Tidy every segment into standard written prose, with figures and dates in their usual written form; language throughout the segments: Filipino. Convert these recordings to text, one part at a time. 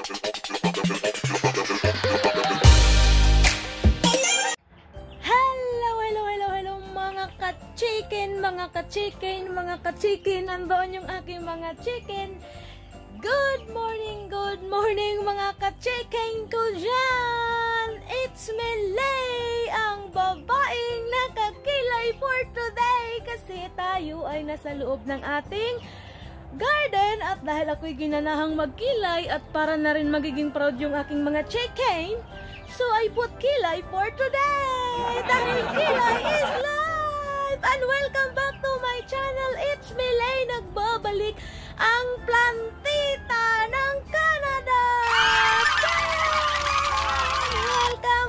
Hello mga ka-chicken, nandoon yung aking mga chicken. Good morning mga ka-chicken ko dyan. It's me, Lay, ang babaeng nakakilay for today. Kasi tayo ay nasa loob ng ating garden. At dahil ako'y ginanahang magkilay at para na rin magiging proud yung aking mga chicken, so I put kilay for today. Dahil kilay is life. And welcome back to my channel. It's me, Lay, nagbabalik ang plantita ng Canada.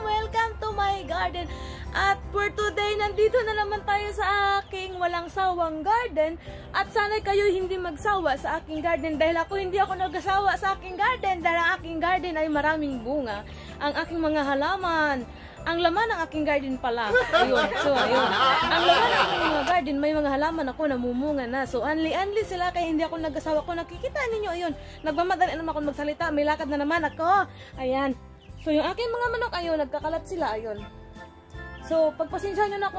Welcome to my garden. At for today, nandito na naman tayo sa aking walang sawang garden. At sana'y kayo hindi magsawa sa aking garden. Dahil hindi ako nagsawa sa aking garden. Dahil ang aking garden ay maraming bunga. Ang aking mga halaman. Ang laman ng aking garden pala. Ayun. So, ayun. Ang laman ng aking mga garden, may mga halaman ako namumunga na. So, anli-anli sila kaya hindi ako nag-asawa ko. Nakikita ninyo, ayun. Nagmamadali naman ako magsalita. May lakad na naman ako. Ayan. So, yung aking mga manok, ayun. Nagkakalat sila, ayun. So, pagpasensya nyo na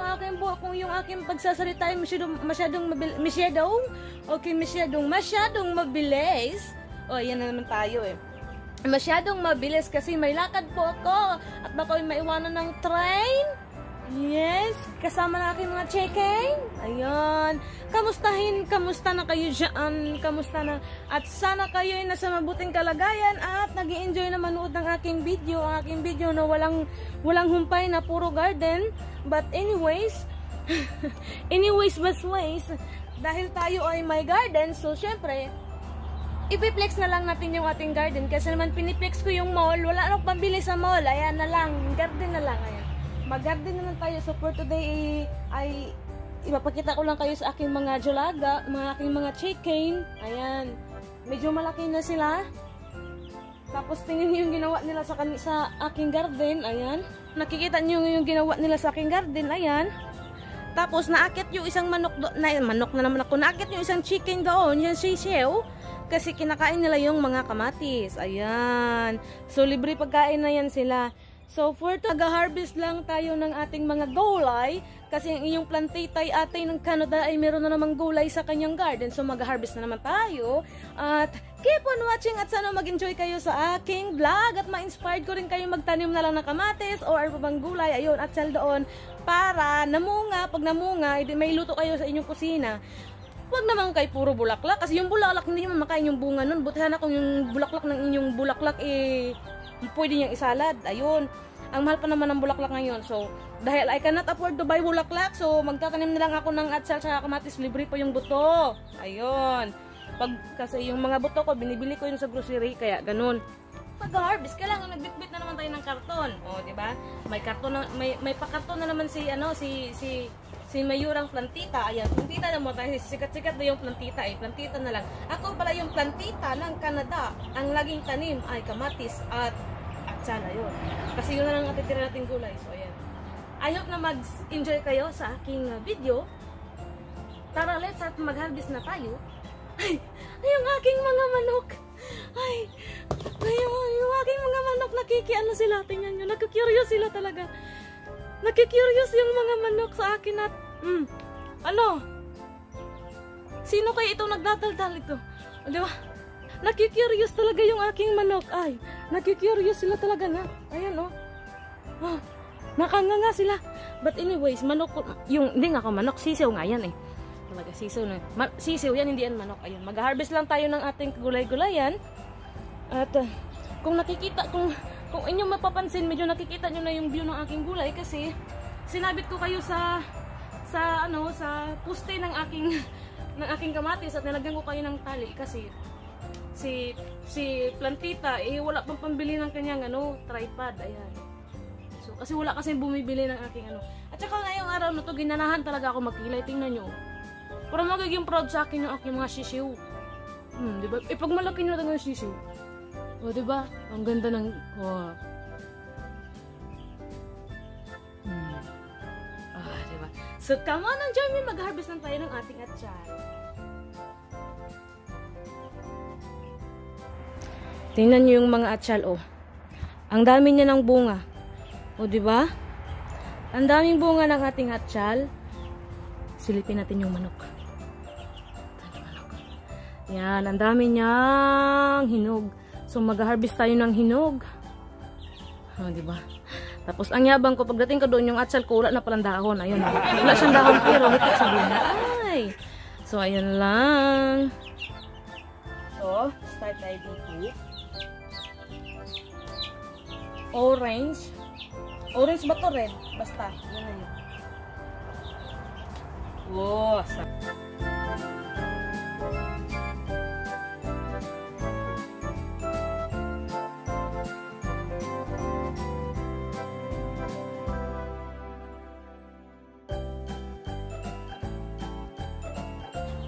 kung yung aking pagsasalita ay masyadong mabilis. O, yan na naman tayo eh. Masyadong mabilis kasi may lakad po ako at baka maiwanan ng train. Yes, kasama na aking mga chicken. Ayun. Kamusta na kayo dyan? Kamusta na? At sana kayo ay nasa mabuting kalagayan at nag-i-enjoy na manood ng aking video. Ang aking video na walang humpay na puro garden. But anyways, dahil tayo ay may garden, so syempre, ipiplex na lang natin yung ating garden kasi naman piniplex ko yung mall, wala akong pambili sa mall, ayan na lang, garden na lang, ayan. Mag-garden na lang tayo. So for today ay ipapakita ko lang kayo sa aking mga julaga, aking mga chicken, ayan. Medyo malaki na sila. Tapos tingnan niyo yung ginawa nila sa aking garden, ayan. Nakikita niyo yung ginawa nila sa aking garden, ayan. Tapos naakit yung isang manok na naman ako, naakit yung isang chicken doon, yung sisiw. Kasi kinakain nila yung mga kamatis. Ayan. So, libre pagkain na yan sila. So, for nag-harvest lang tayo ng ating mga gulay. Kasi ang inyong plantitay ate ng Canada ay meron na namang gulay sa kanyang garden. So, mag-harvest na naman tayo. At keep on watching at sana mag-enjoy kayo sa aking vlog. At ma-inspired ko rin kayo magtanim na lang ng kamatis o ano pa bang gulay. Ayun, at sell doon. Para namunga, pag namunga, may luto kayo sa inyong kusina. Huwag naman kay puro bulaklak. Kasi yung bulaklak, hindi naman makain yung bunga nun. Buti sana kung yung bulaklak ng inyong bulaklak, pwede niyang isalad. Ayun. Ang mahal pa naman ng bulaklak ngayon. So, dahil I cannot afford to buy bulaklak, so magtatanim na lang ako ng atsal sa kamatis. Libre po yung buto. Ayun. Kasi yung mga buto ko, binibili ko yun sa grocery. Kaya, ganun. Pag-harvest, kailangan nagbitbit na naman tayo ng karton. O, diba? May karton na, may pakarton na naman si Mayurang plantita. Ayan, plantita na mo tayo. Sikat-sikat na yung plantita eh. Plantita na lang. Ako pala yung plantita ng Canada. Ang laging tanim ay kamatis at atsala yun. Kasi yun na lang natitira nating gulay. So, ayan. I hope na mag-enjoy kayo sa aking video. Tara, let's at mag-harvest na tayo. Ay, yung aking mga manok. Ay, yung aking mga manok nakikiano sila. Tingnan nyo, nagka-curious sila talaga. Nagka-curious yung mga manok sa akin at ano? Sino kaya itong nagdadaldal ito? Di ba? Nagka-curious talaga yung aking manok. Ay, nagka-curious sila talaga nga. Ayan oh. Oh, nakanganga sila. But anyways, manok hindi nga ako manok, sisiw nga yan eh. Talaga sisiw na. Sisiw yan, hindi yan manok. Ayun, mag-harvest lang tayo ng ating gulay-gulayan. At kung kung inyong mapapansin, medyo nakikita nyo na yung view ng aking gulay kasi sinabit ko kayo sa poste ng aking kamatis at nilagyan ko kayo ng tali kasi si plantita wala pang pambili ng kanyang tripod. Ayan. So kasi wala kasi bumibili ng aking At saka ngayong araw na to ginanahan talaga ako magkilay. Tingnan nyo. Para magiging proud sa akin yung aking mga sisiw. Diba? Pag malaki nyo na yung sisiw. O, diba? Ang ganda ng... Oh. Diba? So, come on, Jeremy, mag-harvest lang tayo ng ating atsal. Tingnan nyo yung mga atsal, oh. Ang dami niya ng bunga. O, diba? Ang daming bunga ng ating atsal. Silipin natin yung manok. Yan, ang dami niyang hinog. So, mag-harvest tayo ng hinog. O, diba? Tapos, ang yabang ko, pagdating ko doon, yung atsal ko, wala na palang dahon. Ayun, wala siyang dahon, pero hito sa bunga. Ay! So, ayun lang. So, start tayo dito. Orange. Orange ba to? Red? Basta. Yan na yun. Oh,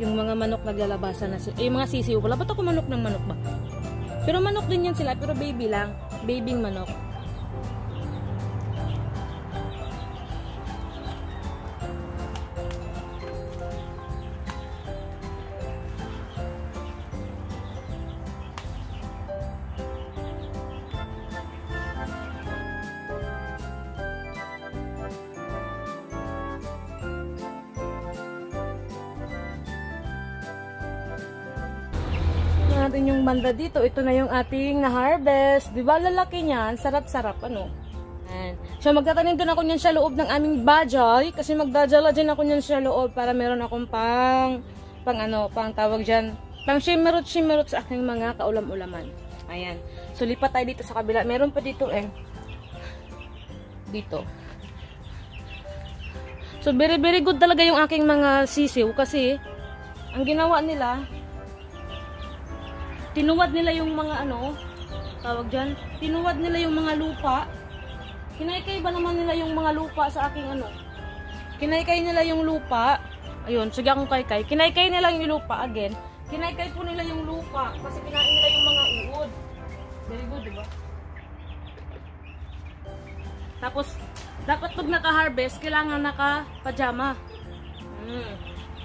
yung mga manok naglalabasan na sila. Yung mga sisiw. Wala ba't ako manok ng manok ba? Pero manok din yan sila. Pero baby lang. Babying manok. Natin yung banda dito. Ito na yung ating na-harvest. Diba lalaki niyan? Sarap-sarap. Ano? Ayan. So magtatanim din ako niyan sa loob ng aming bajay. Kasi magdadala din ako niyan sa loob para meron akong pang tawag dyan. Pang shimmerot sa aking mga kaulam-ulaman. Ayan. So lipat tayo dito sa kabila. Meron pa dito dito. So very very good talaga yung aking mga sisiw. Kasi ang ginawa nila, tinuwad nila yung mga tawag dyan, tinuwad nila yung mga lupa. Kinaykay ba naman nila yung mga lupa sa aking kinaykay nila yung lupa. Ayun, sige akong kaykay. Kinaykay nila yung lupa again. Kinaykay po nila yung lupa kasi kinain nila yung mga uod. Very good, diba? Tapos, dapat pag naka-harvest, kailangan naka-pajama.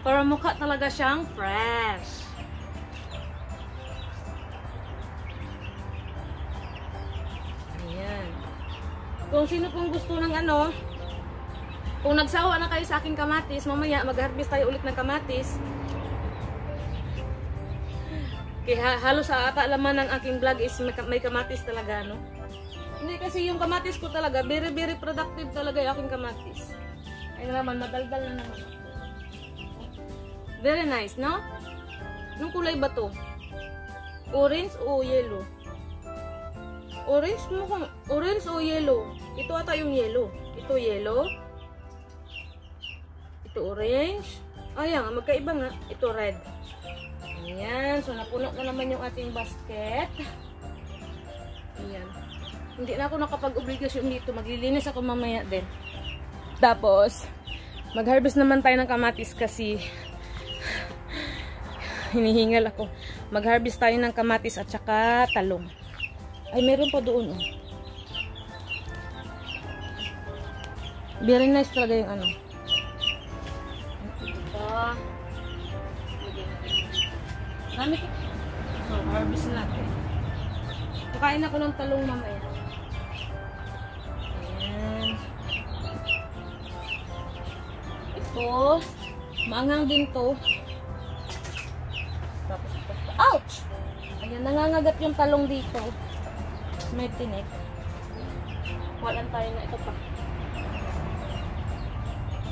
Para mukha talaga siyang fresh. Kung sino pong gusto ng kung nagsawa na kayo sa aking kamatis, mamaya mag-harvest tayo ulit ng kamatis. Kaya halos sa kaalaman ng aking vlog is may kamatis talaga, no? Hindi kasi yung kamatis ko talaga, very very productive talaga yung aking kamatis. Ay naman, madaldal na naman. Very nice, no? Anong kulay ba to? Orange o yellow? Orange o yellow? Ito ata yung yellow. Ito yellow. Ito orange. Ayan, magkaiba nga. Ito red. Ayan. So, napuno na naman yung ating basket. Ayan. Hindi na ako nakapag-obligasyon dito. Maglilinis ako mamaya din. Tapos, mag-harvest naman tayo ng kamatis kasi hinihingal ako. Mag-harvest tayo ng kamatis at saka talong. Ay, meron pa doon, Very nice talaga yung diba? Dami ko. So, harvest natin. Kakain ako ng talong mamaya. Ayan. Ito. Maangang din to. Tapos ito. Ouch! Ayan, nangangagat yung talong dito. May tinik. Walan tayo na ito pa.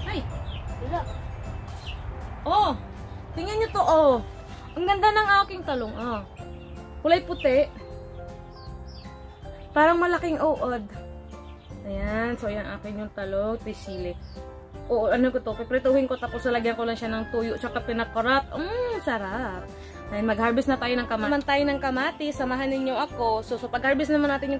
Ay! Wala. Oh! Tingnan nyo to, Ang ganda ng aking talong, Kulay puti. Parang malaking uod. Ayan. So, ayan akin yung talong. Tisili. Piprituhin ko tapos lalagyan ko lang siya ng tuyo tsaka pinakarat. Sarap. Ay, mag-harvest na tayo ng kamatis. Naman tayo ng kamatis, samahan ninyo ako. So pag-harvest naman natin yung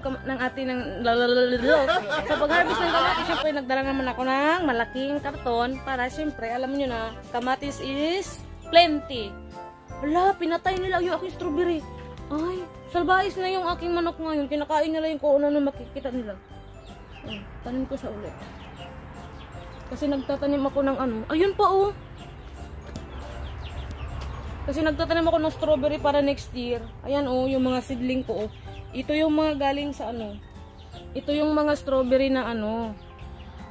So pag-harvest ng kamatis, syempre nagdala naman ako ng malaking karton para syempre, alam niyo na, kamatis is plenty. Wala, pinatay nila yung aking strawberry. Ay, salbais na yung aking manok ngayon. Kinakain nila yung kung ano na makikita nila. Tanim ko siya ulit. Kasi nagtatanim ako ng ayun pa, Kasi nagtatanim ako ng strawberry para next year. Ayan, yung mga seedling ko, Ito yung mga galing sa ano. Ito yung mga strawberry na ano.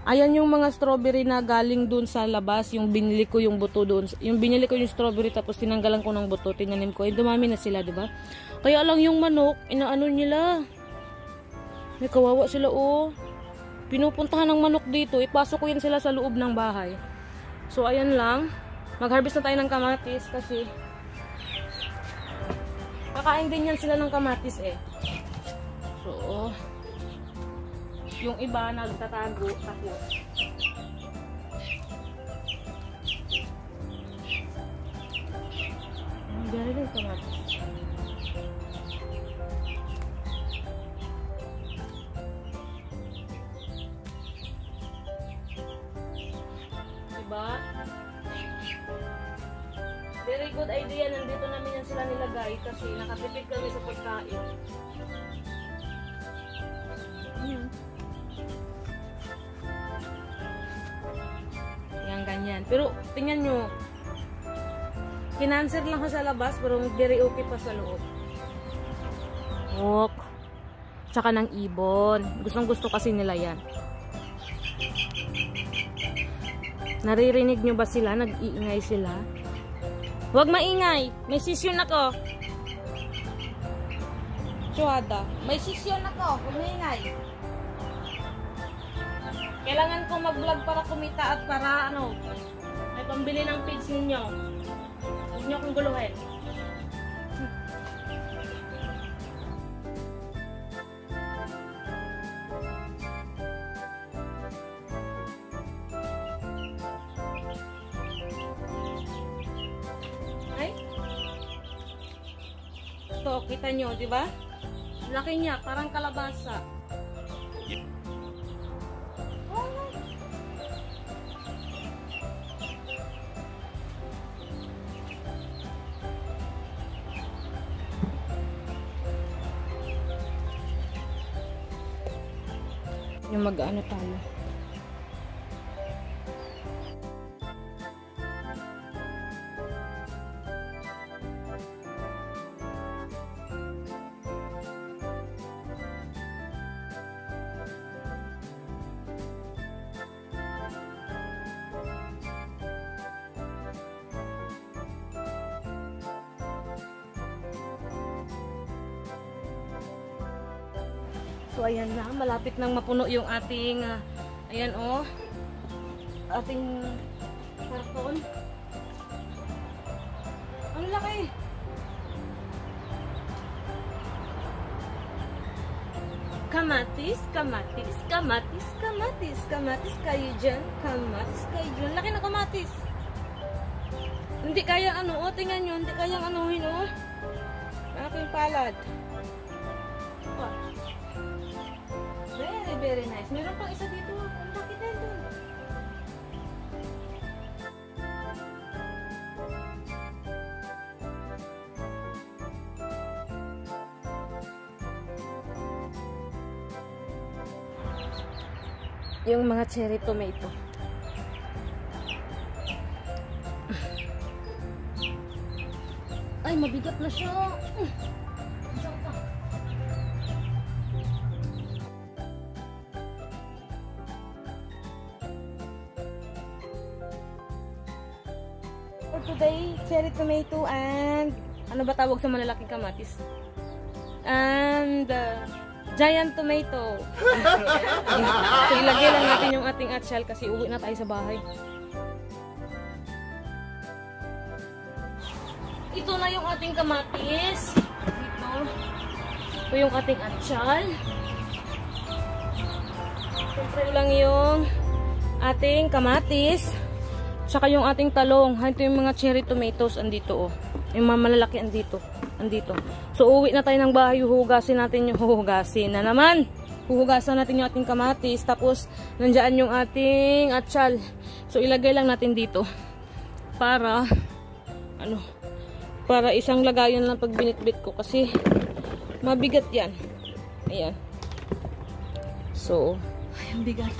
Ayan yung mga strawberry na galing dun sa labas. Yung binili ko yung buto doon. Yung binili ko yung strawberry tapos tinanggalan ko ng buto. Tinanim ko. Eh, dumami na sila, diba? Kaya lang yung manok, inaano nila. May kawawa sila, oh. Pinupuntahan ng manok dito. Ipasok ko yan sila sa loob ng bahay. So, ayan lang. Mag-harvest na tayo ng kamatis kasi kakain din yan sila ng kamatis eh. So, yung iba nagtatago tapos dari rin kamatis. Diba? Very good idea. Nandito namin yan sila nilagay kasi nakatipid kami sa pagkain. Yan, ganyan. Pero, tingnan nyo. Kinanser lang ko sa labas, pero very okay pa sa loob. Ok. Tsaka ng ibon. Gustong gusto kasi nila yan. Naririnig nyo ba sila? Nag-iingay sila? Huwag maingay. May sisyon ako. Chuada. May sisyon ako. Huwag maingay. Kailangan ko mag-vlog para kumita at para ano, may pambili ng feeds ninyo. Huwag nyo akong guluhin. Ay? Ito, kita nyo, di ba? Laki niya, parang kalabasa. Yung mag-ano tayo. So, ayan na. Malapit nang mapuno yung ating, ayan oh, ating karton. Ang laki! Kamatis, kamatis, kamatis, kamatis, kamatis kayo dyan, kamatis kayo dyan. Laki na kamatis! Hindi kayang ano, oh, tingnan nyo, hindi kayang anuhin, oh. Aking palad. Oh. Very, very nice. Meron pang isa dito. Ang laki din doon. Yung mga cherry tomato. Ay, mabigat na siya. For today, cherry tomato and ano ba tawag sa malalaking kamatis? And giant tomato. So ilagay lang natin yung ating atsyal kasi uwi na tayo sa bahay. Ito na yung ating kamatis. Ito yung ating atsyal. Siyempre lang yung ating kamatis. Saka yung ating talong. Ito yung mga cherry tomatoes andito oh. Yung mga malalaki andito. So uwi na tayo ng bahay, huhugasin natin yung huhugasin na naman. Huhugasan natin yung ating kamatis tapos nandiyan yung ating atsyal. So ilagay lang natin dito para ano, para isang lagayan lang pag binitbit ko kasi mabigat yan. Ayan. So, ay, ang bigat.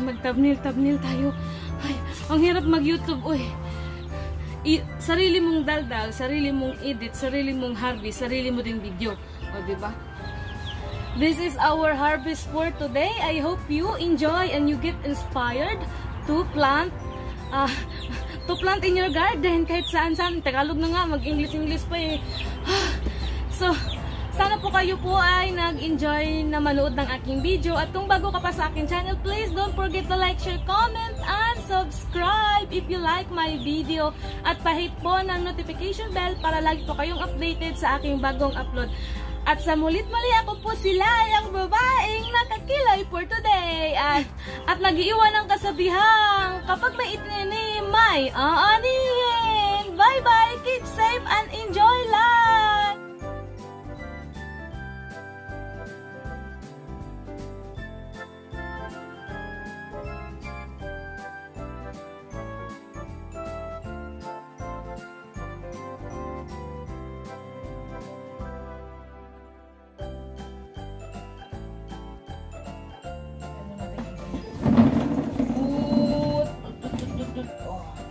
Mag-thumbnail tayo. Ay, ang hirap mag-YouTube. Uy, sarili mong daldal, sarili mong edit, sarili mong harvest, sarili mo ding video. O, diba? This is our harvest for today. I hope you enjoy and you get inspired to plant in your garden kahit saan-saan. Tagalog na nga, mag-English pa eh. So, sana po kayo po ay nag-enjoy na manood ng aking video. At kung bago ka pa sa aking channel, please don't forget to like, share, comment, and subscribe if you like my video. At pahit po ng notification bell para lagi po kayong updated sa aking bagong upload. At sa mulit-muli, ako po sila, yung babaeng nakakilay for today. At nag-iwan ng kasabihang, kapag may itinanim, may aanihin. Bye-bye, keep safe and enjoy life!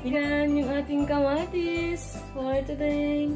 Yan yung ating kamatis for today.